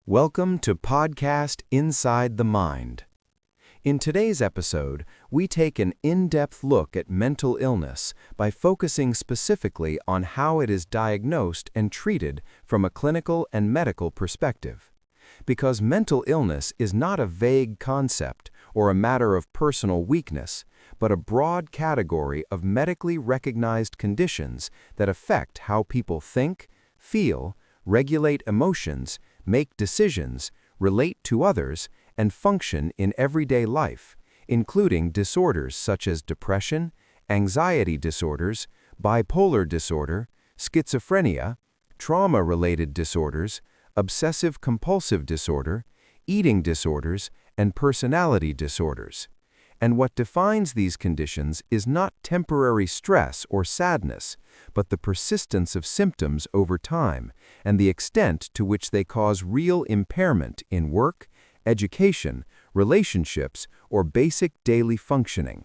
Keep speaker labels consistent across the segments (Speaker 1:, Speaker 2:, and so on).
Speaker 1: Welcome to Podcast Inside the Mind. In today's episode, we take an in-depth look at mental illness by focusing specifically on how it is diagnosed and treated from a clinical and medical perspective. Because mental illness is not a vague concept or a matter of personal weakness, but a broad category of medically recognized conditions that affect how people think, feel, regulate emotions, make decisions, relate to others, and function in everyday life, including disorders such as depression, anxiety disorders, bipolar disorder, schizophrenia, trauma-related disorders, obsessive-compulsive disorder, eating disorders, and personality disorders. And what defines these conditions is not temporary stress or sadness, but the persistence of symptoms over time and the extent to which they cause real impairment in work, education, relationships, or basic daily functioning.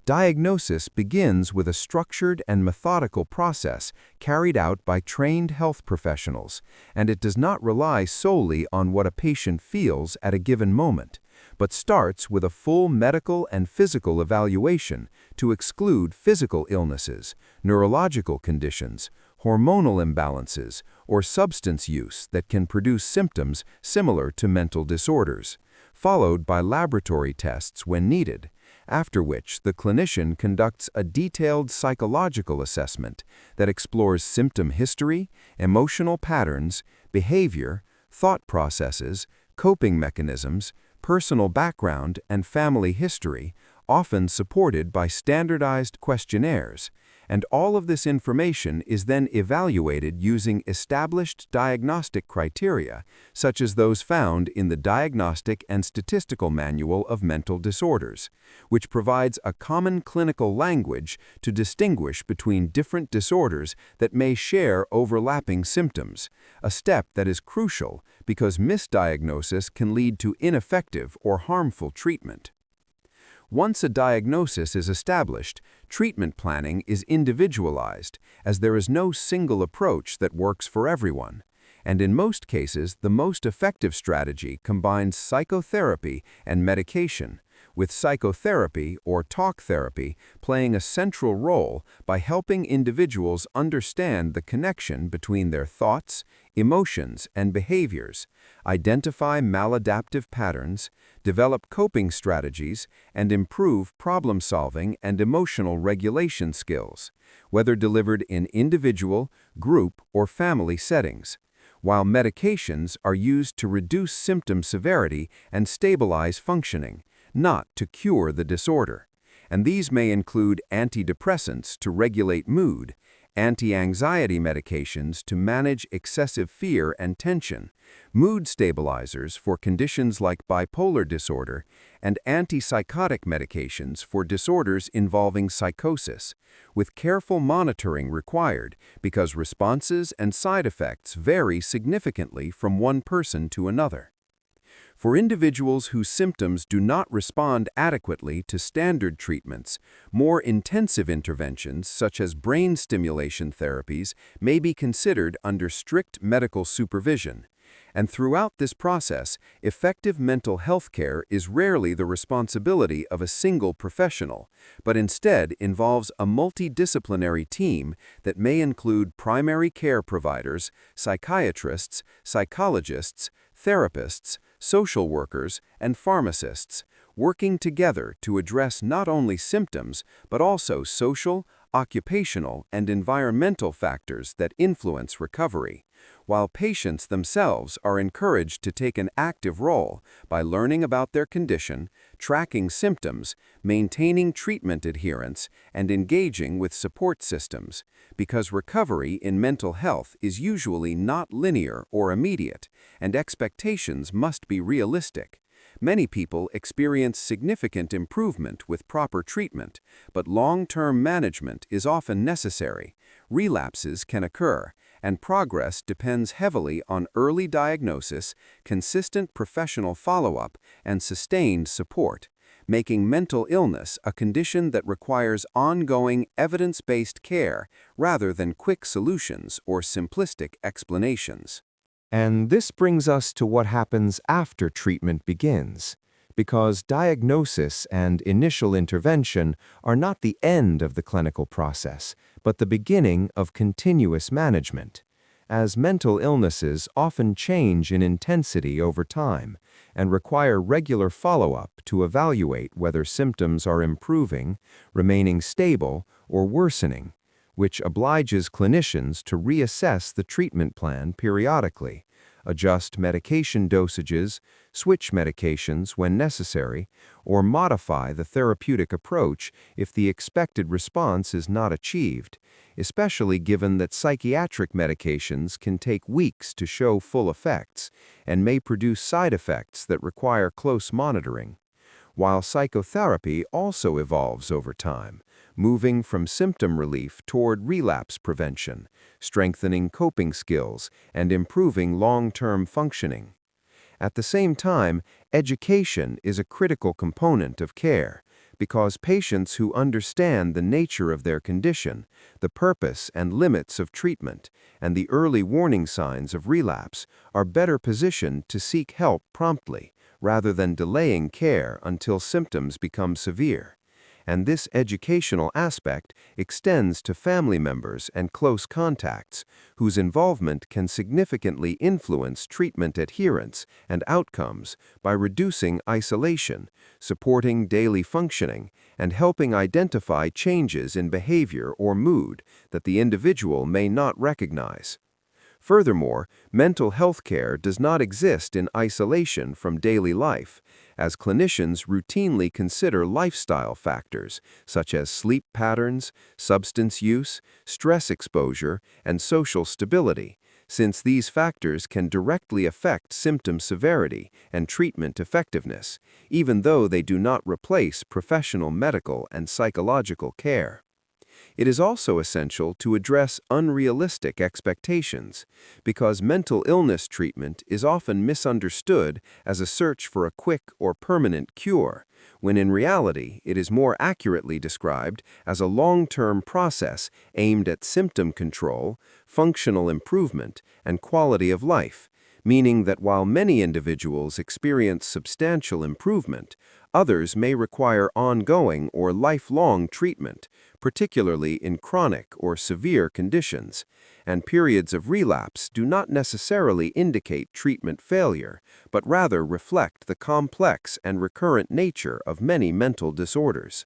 Speaker 1: Diagnosis begins with a structured and methodical process carried out by trained health professionals, and it does not rely solely on what a patient feels at a given moment, but starts with a full medical and physical evaluation to exclude physical illnesses, neurological conditions, hormonal imbalances, or substance use that can produce symptoms similar to mental disorders, followed by laboratory tests when needed, after which the clinician conducts a detailed psychological assessment that explores symptom history, emotional patterns, behavior, thought processes, coping mechanisms, personal background, and family history, often supported by standardized questionnaires, and all of this information is then evaluated using established diagnostic criteria, such as those found in the Diagnostic and Statistical Manual of Mental Disorders, which provides a common clinical language to distinguish between different disorders that may share overlapping symptoms, a step that is crucial because misdiagnosis can lead to ineffective or harmful treatment. Once a diagnosis is established, treatment planning is individualized, as there is no single approach that works for everyone. And in most cases, the most effective strategy combines psychotherapy and medication, with psychotherapy or talk therapy playing a central role by helping individuals understand the connection between their thoughts, emotions, and behaviors, identify maladaptive patterns, develop coping strategies, and improve problem-solving and emotional regulation skills, whether delivered in individual, group, or family settings, while medications are used to reduce symptom severity and stabilize functioning, not to cure the disorder. And these may include antidepressants to regulate mood, anti-anxiety medications to manage excessive fear and tension, mood stabilizers for conditions like bipolar disorder, and antipsychotic medications for disorders involving psychosis, with careful monitoring required because responses and side effects vary significantly from one person to another. For individuals whose symptoms do not respond adequately to standard treatments, more intensive interventions such as brain stimulation therapies may be considered under strict medical supervision. And throughout this process, effective mental health care is rarely the responsibility of a single professional, but instead involves a multidisciplinary team that may include primary care providers, psychiatrists, psychologists, therapists, social workers, and pharmacists, working together to address not only symptoms, but also social, occupational, and environmental factors that influence recovery, while patients themselves are encouraged to take an active role by learning about their condition, tracking symptoms, maintaining treatment adherence, and engaging with support systems, because recovery in mental health is usually not linear or immediate, and expectations must be realistic. Many people experience significant improvement with proper treatment, but long-term management is often necessary. Relapses can occur, and progress depends heavily on early diagnosis, consistent professional follow-up, and sustained support, making mental illness a condition that requires ongoing evidence-based care rather than quick solutions or simplistic explanations. And this brings us to what happens after treatment begins, because diagnosis and initial intervention are not the end of the clinical process, but the beginning of continuous management, as mental illnesses often change in intensity over time and require regular follow-up to evaluate whether symptoms are improving, remaining stable, or worsening, which obliges clinicians to reassess the treatment plan periodically, adjust medication dosages, switch medications when necessary, or modify the therapeutic approach if the expected response is not achieved, especially given that psychiatric medications can take weeks to show full effects and may produce side effects that require close monitoring, while psychotherapy also evolves over time, moving from symptom relief toward relapse prevention, strengthening coping skills, and improving long-term functioning. At the same time, education is a critical component of care, because patients who understand the nature of their condition, the purpose and limits of treatment, and the early warning signs of relapse are better positioned to seek help promptly, rather than delaying care until symptoms become severe. And this educational aspect extends to family members and close contacts, whose involvement can significantly influence treatment adherence and outcomes by reducing isolation, supporting daily functioning, and helping identify changes in behavior or mood that the individual may not recognize. Furthermore, mental health care does not exist in isolation from daily life, as clinicians routinely consider lifestyle factors such as sleep patterns, substance use, stress exposure, and social stability, since these factors can directly affect symptom severity and treatment effectiveness, even though they do not replace professional medical and psychological care. It is also essential to address unrealistic expectations, because mental illness treatment is often misunderstood as a search for a quick or permanent cure, when in reality it is more accurately described as a long-term process aimed at symptom control, functional improvement, and quality of life, meaning that while many individuals experience substantial improvement, others may require ongoing or lifelong treatment, particularly in chronic or severe conditions, and periods of relapse do not necessarily indicate treatment failure, but rather reflect the complex and recurrent nature of many mental disorders.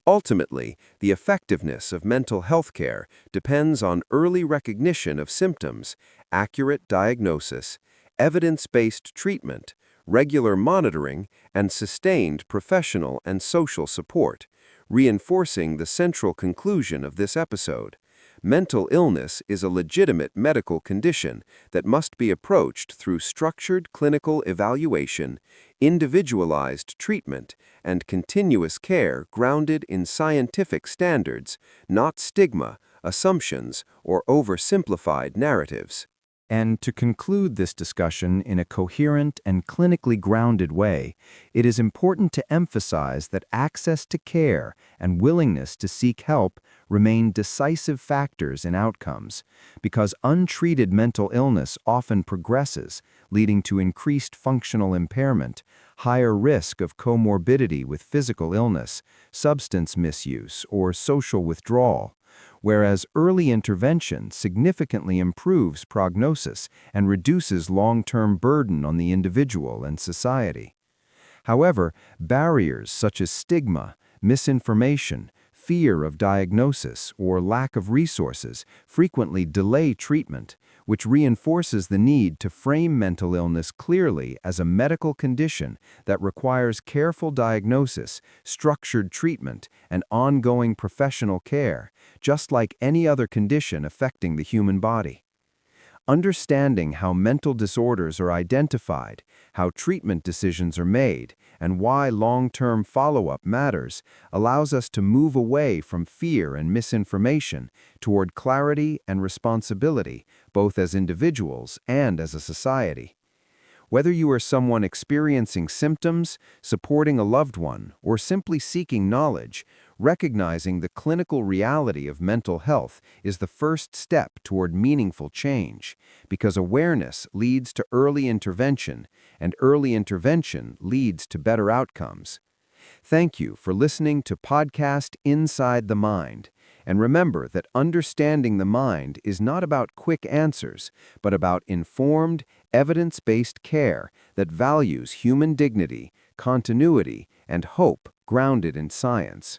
Speaker 1: Ultimately, the effectiveness of mental health care depends on early recognition of symptoms, accurate diagnosis, evidence-based treatment, regular monitoring, and sustained professional and social support, reinforcing the central conclusion of this episode. Mental illness is a legitimate medical condition that must be approached through structured clinical evaluation, individualized treatment, and continuous care grounded in scientific standards, not stigma, assumptions, or oversimplified narratives. And to conclude this discussion in a coherent and clinically grounded way, it is important to emphasize that access to care and willingness to seek help remain decisive factors in outcomes, because untreated mental illness often progresses, leading to increased functional impairment, higher risk of comorbidity with physical illness, substance misuse, or social withdrawal, whereas early intervention significantly improves prognosis and reduces long-term burden on the individual and society. However, barriers such as stigma, misinformation, fear of diagnosis, or lack of resources frequently delay treatment, which reinforces the need to frame mental illness clearly as a medical condition that requires careful diagnosis, structured treatment, and ongoing professional care, just like any other condition affecting the human body. Understanding how mental disorders are identified, how treatment decisions are made, and why long-term follow-up matters allows us to move away from fear and misinformation toward clarity and responsibility, both as individuals and as a society. Whether you are someone experiencing symptoms, supporting a loved one, or simply seeking knowledge, Recognizing the clinical reality of mental health is the first step toward meaningful change, because awareness leads to early intervention, and early intervention leads to better outcomes. Thank you for listening to Podcast Inside the Mind. And remember that understanding the mind is not about quick answers, but about informed, evidence-based care that values human dignity, continuity, and hope grounded in science.